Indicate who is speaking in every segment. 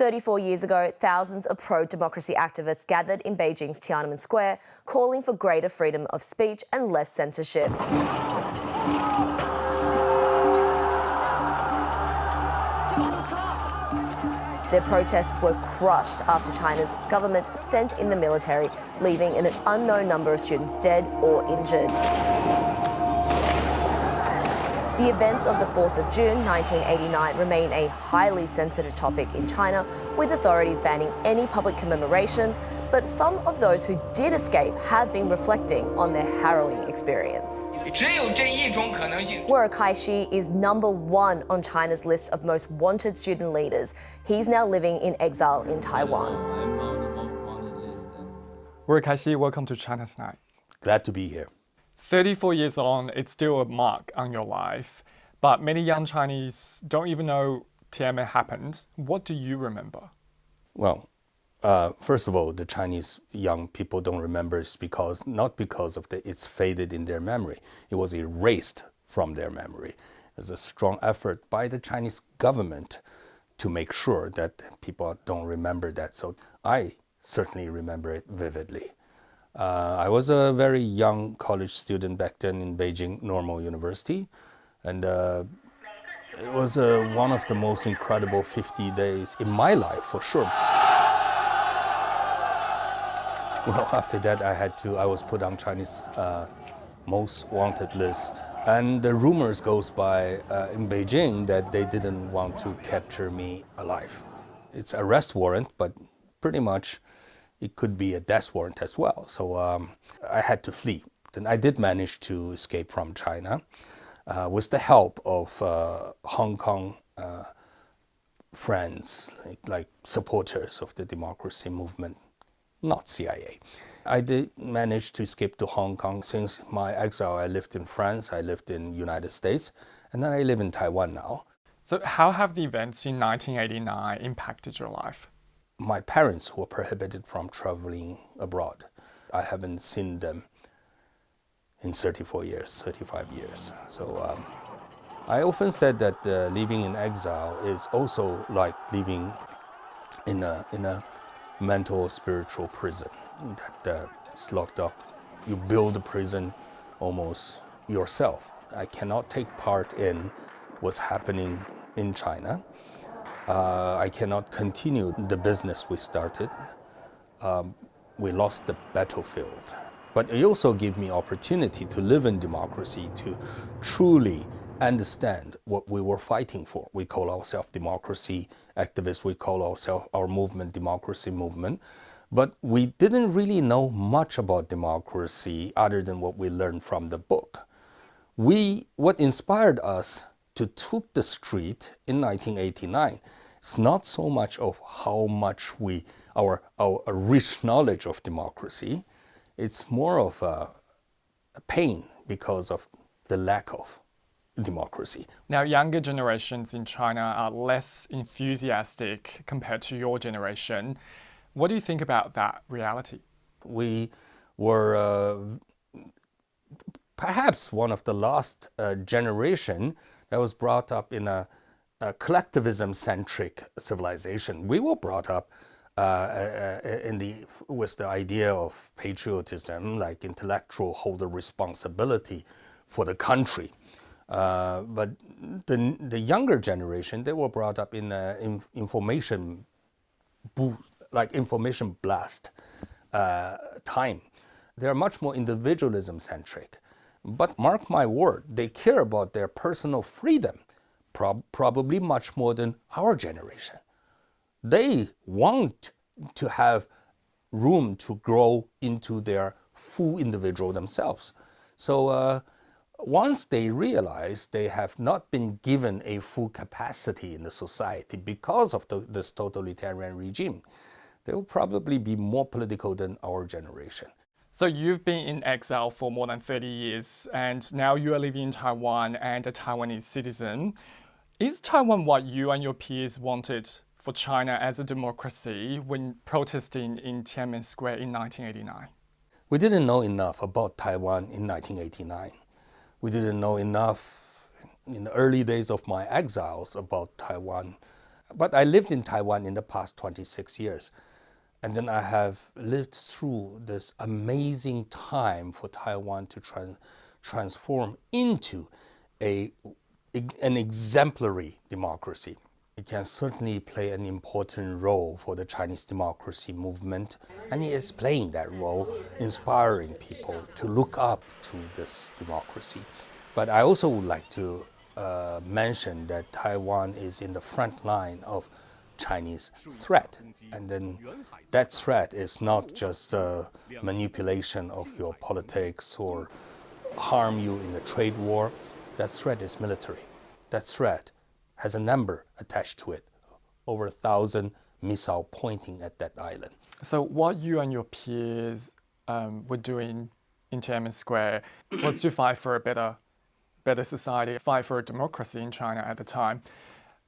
Speaker 1: 34 years ago, thousands of pro-democracy activists gathered in Beijing's Tiananmen Square, calling for greater freedom of speech and less censorship. Their protests were crushed after China's government sent in the military, leaving an unknown number of students dead or injured. The events of the 4th of June 1989 remain a highly sensitive topic in China, with authorities banning any public commemorations, but some of those who did escape have been reflecting on their harrowing experience. Kaixi is #1 on China's list of most wanted student leaders. He's now living in exile in Taiwan.
Speaker 2: Kaixi, welcome to China Tonight.
Speaker 3: Glad to be here.
Speaker 2: 34 years on, it's still a mark on your life, but many young Chinese don't even know Tiananmen happened. What do you remember?
Speaker 3: Well, first of all, the Chinese young people don't remember not because of it's faded in their memory. It was erased from their memory. There's a strong effort by the Chinese government to make sure that people don't remember that. So I certainly remember it vividly. I was a very young college student back then in Beijing Normal University, and it was one of the most incredible 50 days in my life, for sure. Well, after that, I was put on Chinese most wanted list, and the rumors goes by in Beijing that they didn't want to capture me alive. It's arrest warrant, but pretty much it could be a death warrant as well. So I had to flee. And I did manage to escape from China with the help of Hong Kong friends, like supporters of the democracy movement, not CIA. I did manage to escape to Hong Kong. Since my exile, I lived in France, I lived in the United States, and then I live in Taiwan now.
Speaker 2: So how have the events in 1989 impacted your life?
Speaker 3: My parents were prohibited from traveling abroad. I haven't seen them in 35 years. So I often said that living in exile is also like living in a mental, spiritual prison that's locked up. You build the prison almost yourself. I cannot take part in what's happening in China. I cannot continue the business we started. We lost the battlefield. But it also gave me opportunity to live in democracy, to truly understand what we were fighting for. We call ourselves democracy activists. We call ourselves our movement, democracy movement. But we didn't really know much about democracy other than what we learned from the book. What inspired us to took the street in 1989, it's not so much of how much our rich knowledge of democracy, it's more of a pain because of the lack of democracy.
Speaker 2: Now, younger generations in China are less enthusiastic compared to your generation. What do you think about that reality?
Speaker 3: We were perhaps one of the last generation that was brought up in a collectivism-centric civilization. We were brought up with the idea of patriotism, like intellectual hold a responsibility for the country. But the younger generation, they were brought up in information boost, like information blast time. They're much more individualism-centric. But mark my word, they care about their personal freedom, probably much more than our generation. They want to have room to grow into their full individual themselves. So once they realize they have not been given a full capacity in the society because of this totalitarian regime, they will probably be more political than our generation.
Speaker 2: So you've been in exile for more than 30 years, and now you are living in Taiwan and a Taiwanese citizen. Is Taiwan what you and your peers wanted for China as a democracy when protesting in Tiananmen Square in 1989?
Speaker 3: We didn't know enough about Taiwan in 1989. We didn't know enough in the early days of my exiles about Taiwan. But I lived in Taiwan in the past 26 years. And then I have lived through this amazing time for Taiwan to transform into an exemplary democracy. It can certainly play an important role for the Chinese democracy movement, and it is playing that role, inspiring people to look up to this democracy. But I also would like to mention that Taiwan is in the front line of Chinese threat, and then that threat is not just manipulation of your politics or harm you in a trade war. That threat is military. That threat has a number attached to it, over 1,000 missiles pointing at that island.
Speaker 2: So what you and your peers were doing in Tiananmen Square was to fight for a better society, fight for a democracy in China at the time.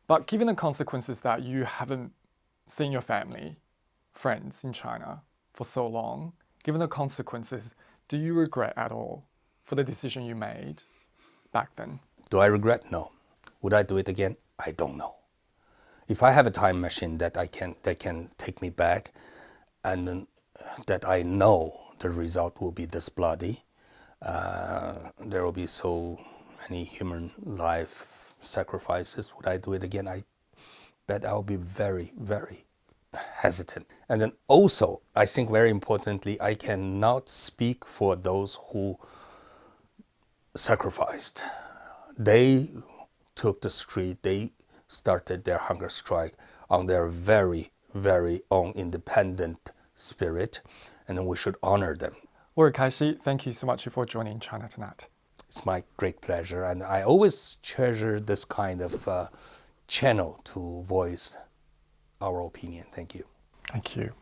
Speaker 2: But given the consequences that you haven't seen your family, friends in China for so long, given the consequences, do you regret at all for the decision you made back then?
Speaker 3: Do I regret? No. Would I do it again? I don't know. If I have a time machine that can take me back, and that I know the result will be this bloody, there will be so many human life sacrifices. Would I do it again? I bet I'll be very, very hesitant. And then also, I think very importantly, I cannot speak for those who sacrificed. They took the street, they started their hunger strike on their very, very own independent spirit, and then we should honor them.
Speaker 2: Well, Kaixi, thank you so much for joining China Tonight.
Speaker 3: It's my great pleasure, and I always treasure this kind of channel to voice our opinion. Thank you.
Speaker 2: Thank you.